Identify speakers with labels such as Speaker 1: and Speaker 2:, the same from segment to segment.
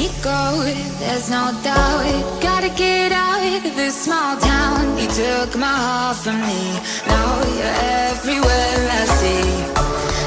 Speaker 1: me go, there's no doubt. Gotta get out of this small town. You took my heart from me, now you're everywhere I see.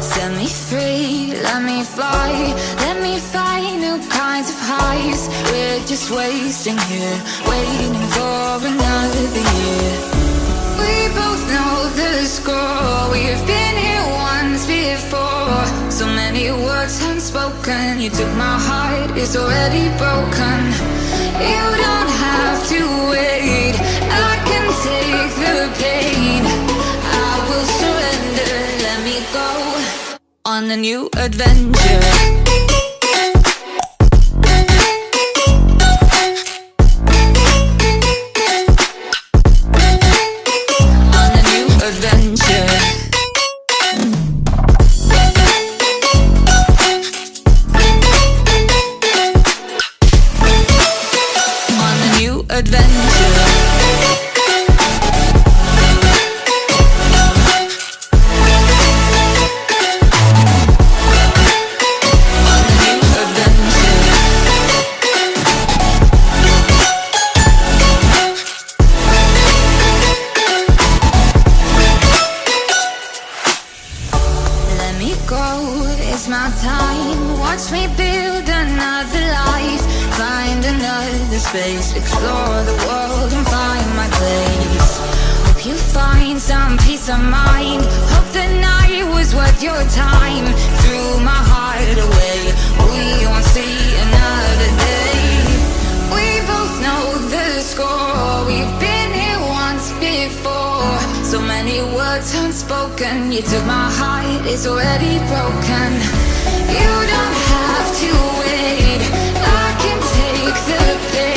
Speaker 1: Set me free, let me fly, let me find new kinds of highs. We're just wasting here, waiting for another year. We both know the score, we've been here once before. So many words unspoken, you took my heart, it's already broken. You don't have to wait, I can take the pain. I will surrender, let me go on a new adventure.
Speaker 2: Explore the world and find my place. Hope you find some peace of mind. Hope the night was worth your time. Threw my heart away, we won't see another day. We both know the score, we've been here once before. So many words unspoken, you took my heart, it's already broken. You don't have to wait, I can take the pain.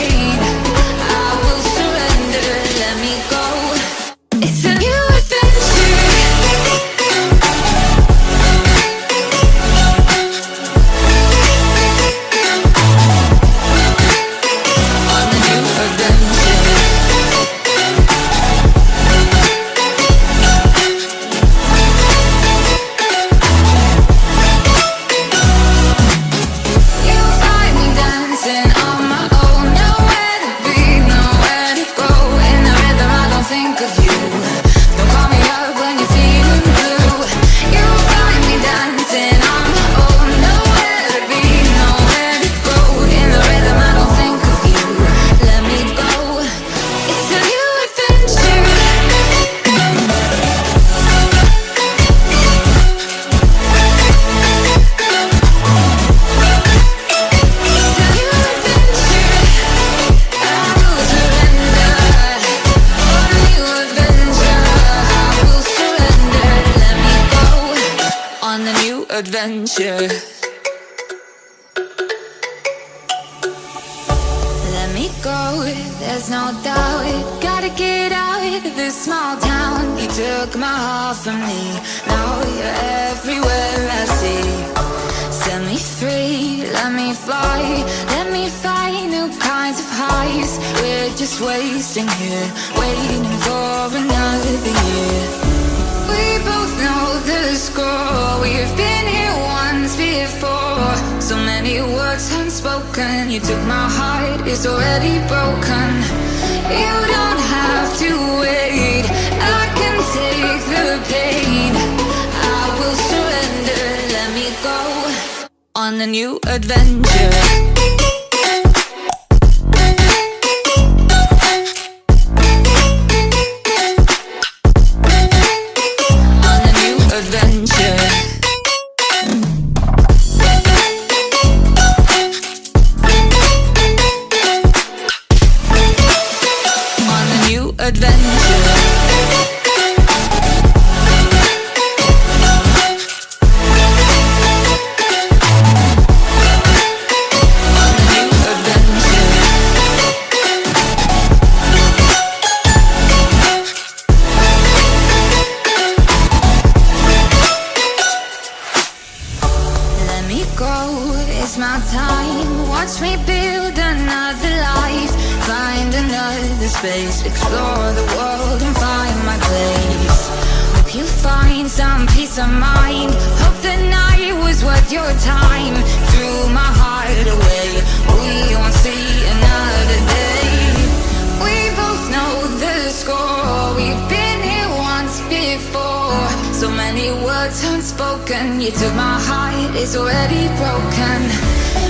Speaker 2: Adventure. Let me go, there's no doubt. Gotta get out of this small town. You took my heart from me, now you're everywhere I see. Set me free, let me fly, let me find new kinds of highs. We're just wasting here, waiting for another year. We both know the score, we've been here once before. So many words unspoken, you took my heart, it's already broken. You don't have to wait, I can take the pain. I will surrender, let me go on a new adventure. Space, explore the world and find my place. Hope you find some peace of mind. Hope the night was worth your time. Threw my heart away, we
Speaker 1: So many words unspoken. You took my heart, it's already broken.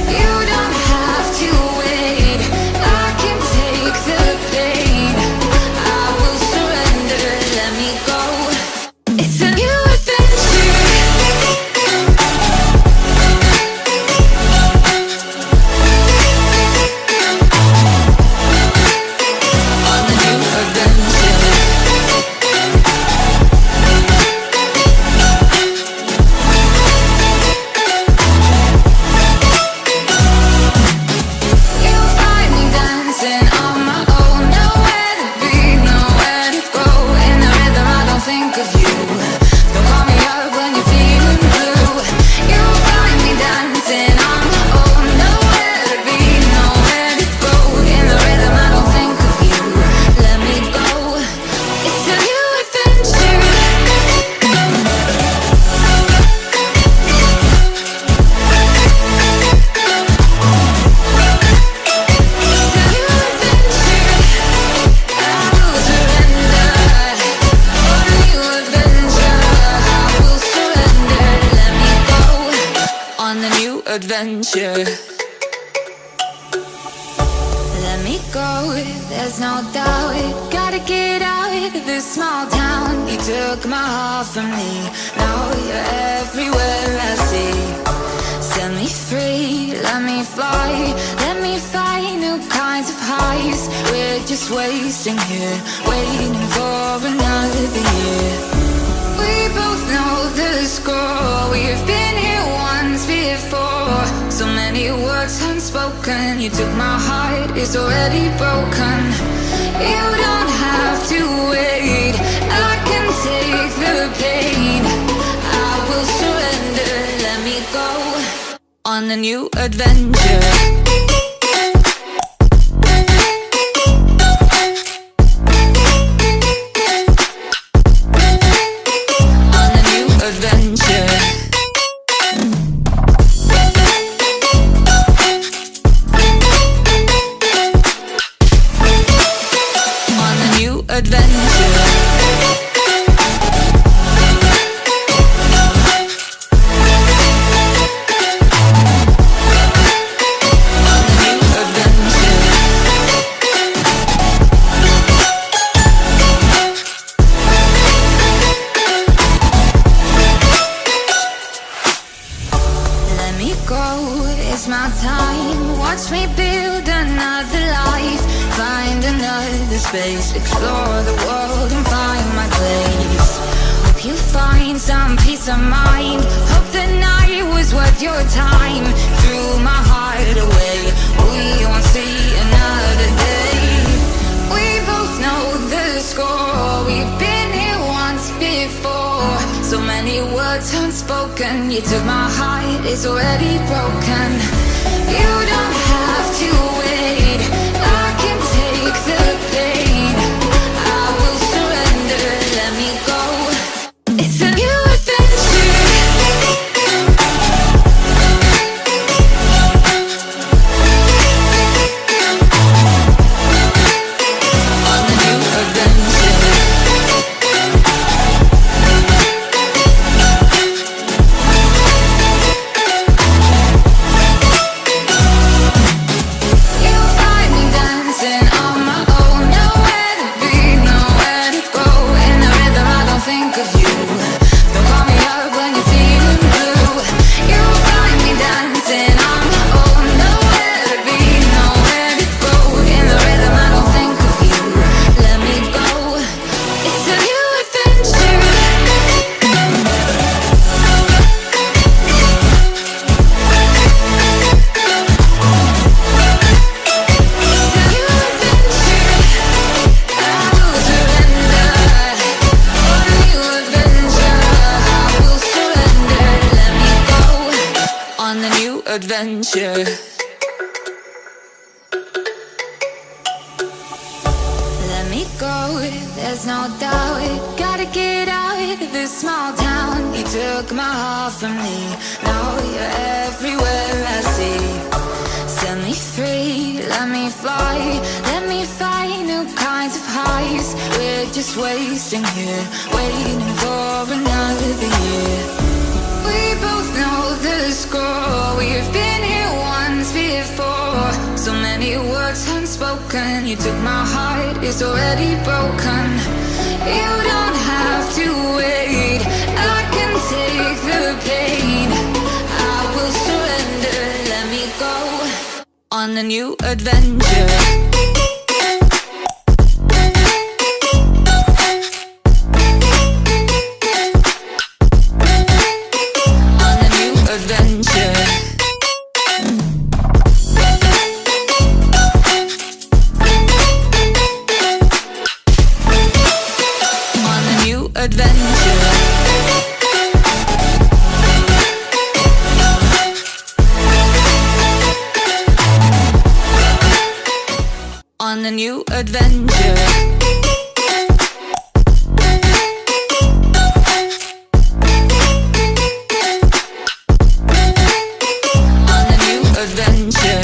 Speaker 1: You don't have to wait, I can take the pain. I will surrender, let me go. It's a new adventure. On the new adventure. You'll find me dancing on my own. Nowhere to be, nowhere to go. In the rhythm I don't think of you. Don't call me up when you're feeling blue. You'll find me dancing on my own. Nowhere to be, nowhere to go. In the rhythm I don't think of you. Let me go. It's a new adventure. It's a new adventure. I will surrender. On a new adventure. I will surrender. Let me go. On the new adventure. Let me go, there's no doubt. Gotta get out of this small town. You took my heart from me. Now you're everywhere I see. Set me free, let me fly. Let me find new kinds of highs. We're just wasting here, waiting for another year. We both know the score. We've been here once before. So many words unspoken. You took my heart, it's already broken. You don't have to wait, I can take the pain. I will surrender, let me go. On a new adventure. On a new adventure. On a new adventure. On a new adventure. Let me go, it's my time. Watch me build another life. Find another space. Explore the world and find my place. Hope you find some peace of mind. Hope the night was worth your time. Threw my heart away, we won't see another day. We both know the score. We've been here once before. So many words unspoken. You took my heart, it's already broken. You don't have to wait, I can take the pain. I will surrender, let me go. It's a new adventure. On a new adventure. You'll find me dancing on my own. Nowhere to be, nowhere to go. In the rhythm I don't think of you. Don't call me up when you're feeling blue. You'll find me dancing on my own. Nowhere to be, nowhere to go. In the rhythm I don't think of you. Let me go. It's a new adventure. It's a new adventure. I will surrender. On a new adventure. I will surrender. Let me go. On the new adventure. Let me go, there's no doubt. Gotta get out of this small town. You took my heart from me. Now you're everywhere I see. Set me free, let me fly. Let me find new kinds of highs. We're just wasting here, waiting for another is already broken. You don't have to wait, I can take the pain. I will surrender, let me go on a new adventure. On a new adventure. On a new adventure.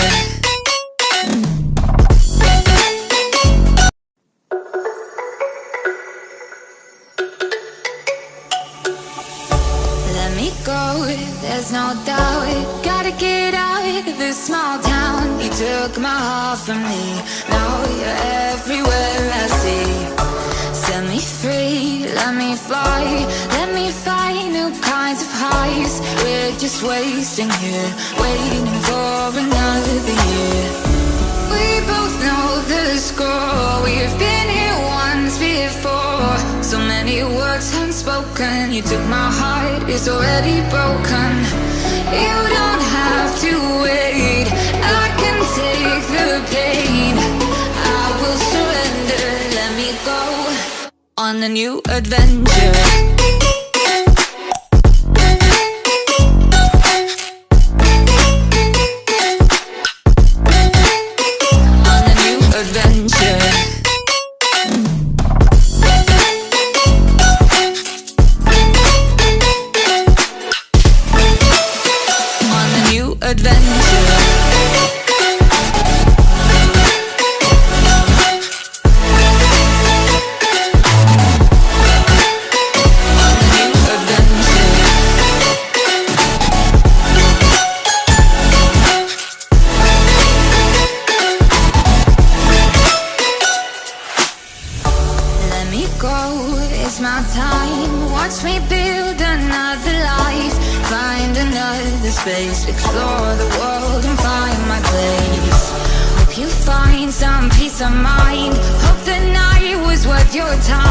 Speaker 1: Let me go, there's no doubt. Gotta get out of this small town. You took my heart from me, now you're everywhere I see. Set me free, let me fly. Let me find new kinds of highs. We're just wasting here, waiting for another year. We both know the score, we've been here once before. So many words unspoken, you took my heart, it's already broken. You don't have to wait, I can take the pain. I will surrender, let me go on a new adventure. It's my time, watch me build another life. Find another space, explore the world and find my place. Hope you find some peace of mind. Hope the night was worth your time.